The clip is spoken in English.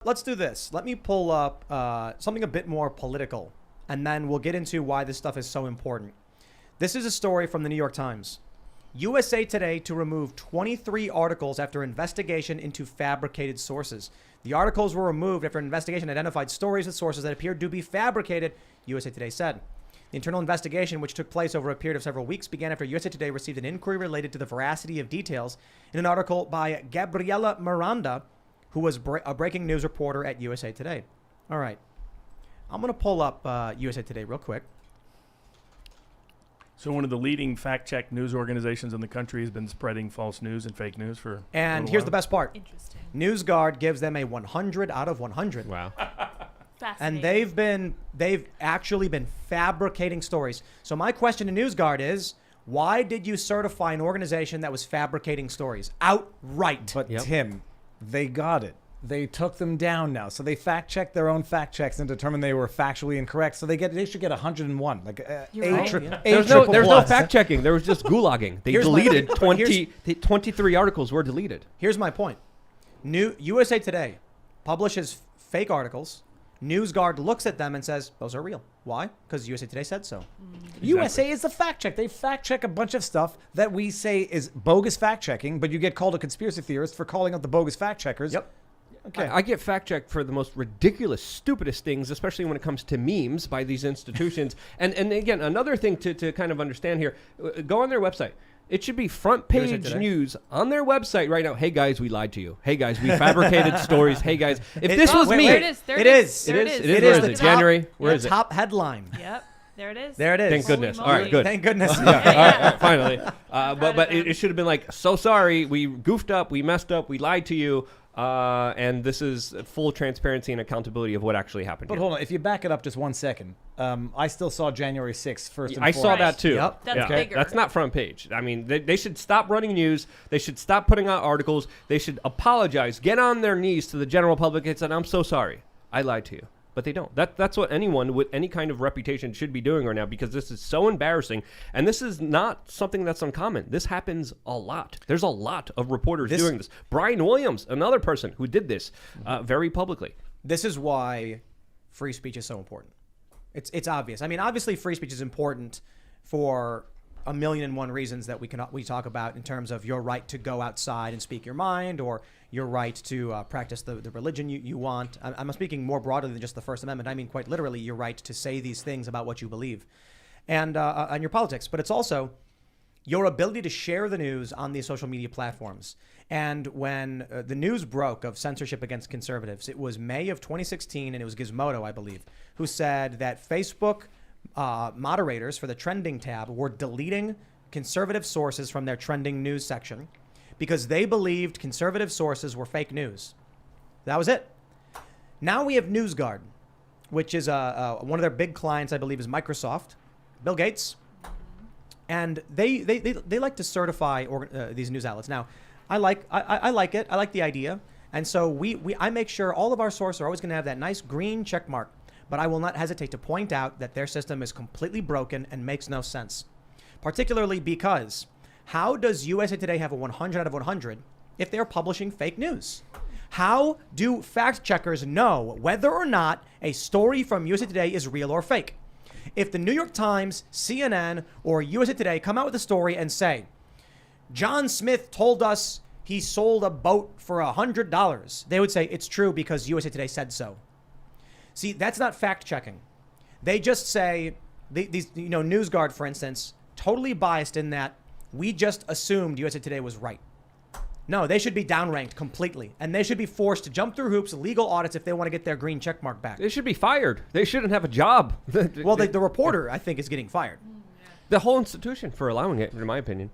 Let's do this. Let me pull up something a bit more political, and then we'll get into why this stuff is so important. This is a story from the New York Times. USA Today to remove 23 articles after investigation into fabricated sources. The articles were removed after an investigation identified stories with sources that appeared to be fabricated, USA Today said. The internal investigation, which took place over a period of several weeks, began after USA Today received an inquiry related to the veracity of details in an article by Gabriela Miranda, who was a breaking news reporter at USA Today. All right. I'm going to pull up USA Today real quick. So one of the leading fact-check news organizations in the country has been spreading false news and fake news for And here's the best part. Interesting. NewsGuard gives them a 100 out of 100. Wow. And they've actually been fabricating stories. So my question to NewsGuard is, why did you certify an organization that was fabricating stories outright? But Tim, they got it. They took them down now. So they fact-checked their own fact-checks and determined they were factually incorrect. So they should get 101. Like There's no fact-checking. There was just gulagging. They deleted 23 articles were deleted. Here's my point. USA Today publishes fake articles. NewsGuard looks at them and says, those are real. Why? Because USA Today said so. Exactly. USA is the fact check. They fact check a bunch of stuff that we say is bogus fact checking, but you get called a conspiracy theorist for calling out the bogus fact checkers. Yep. Okay. I get fact checked for the most ridiculous, stupidest things, especially when it comes to memes by these institutions. and again, another thing to kind of understand here, go on their website. It should be front page news on their website right now. Hey guys, we lied to you. Hey guys, we fabricated stories. Hey guys, if this was me, it is. It is. There it is. It is. Where is it? January. Where is it? Top headline. Yep. There it is. There it is. Thank goodness. Holy All right, good. Thank goodness. All right, finally. But it should have been like, so sorry, we goofed up, we messed up, we lied to you. And this is full transparency and accountability of what actually happened. But hold on, if you back it up just 1 second, I still saw January 6th first and I foremost. saw that too. Yep. That's bigger. That's not front page. I mean, they should stop running news. They should stop putting out articles. They should apologize, get on their knees to the general public and say, I'm so sorry. I lied to you. But they don't. That's what anyone with any kind of reputation should be doing right now, because this is so embarrassing. And this is not something that's uncommon. This happens a lot. There's a lot of reporters doing this. Brian Williams, another person who did this very publicly. This is why free speech is so important. It's obvious. I mean, obviously free speech is important for a million and one reasons that we talk about in terms of your right to go outside and speak your mind, or your right to practice the religion you want. I'm speaking more broadly than just the First Amendment. I mean quite literally your right to say these things about what you believe and your politics. But it's also your ability to share the news on these social media platforms. And when the news broke of censorship against conservatives, it was May of 2016, and it was Gizmodo, I believe, who said that Facebook moderators for the trending tab were deleting conservative sources from their trending news section because they believed conservative sources were fake news. That was it. Now we have NewsGuard, which is one of their big clients, I believe, is Microsoft, Bill Gates, and they like to certify these news outlets. Now, I like it. I like the idea, and so I make sure all of our sources are always going to have that nice green check mark. But I will not hesitate to point out that their system is completely broken and makes no sense. Particularly because how does USA Today have a 100 out of 100 if they're publishing fake news? How do fact checkers know whether or not a story from USA Today is real or fake? If the New York Times, CNN, or USA Today come out with a story and say, John Smith told us he sold a boat for $100, they would say it's true because USA Today said so. See, that's not fact checking. They just say, these NewsGuard, for instance, totally biased in that we just assumed USA Today was right. No, they should be downranked completely, and they should be forced to jump through hoops, legal audits, if they want to get their green check mark back. They should be fired. They shouldn't have a job. Well, the reporter, I think, is getting fired. The whole institution for allowing it, in my opinion.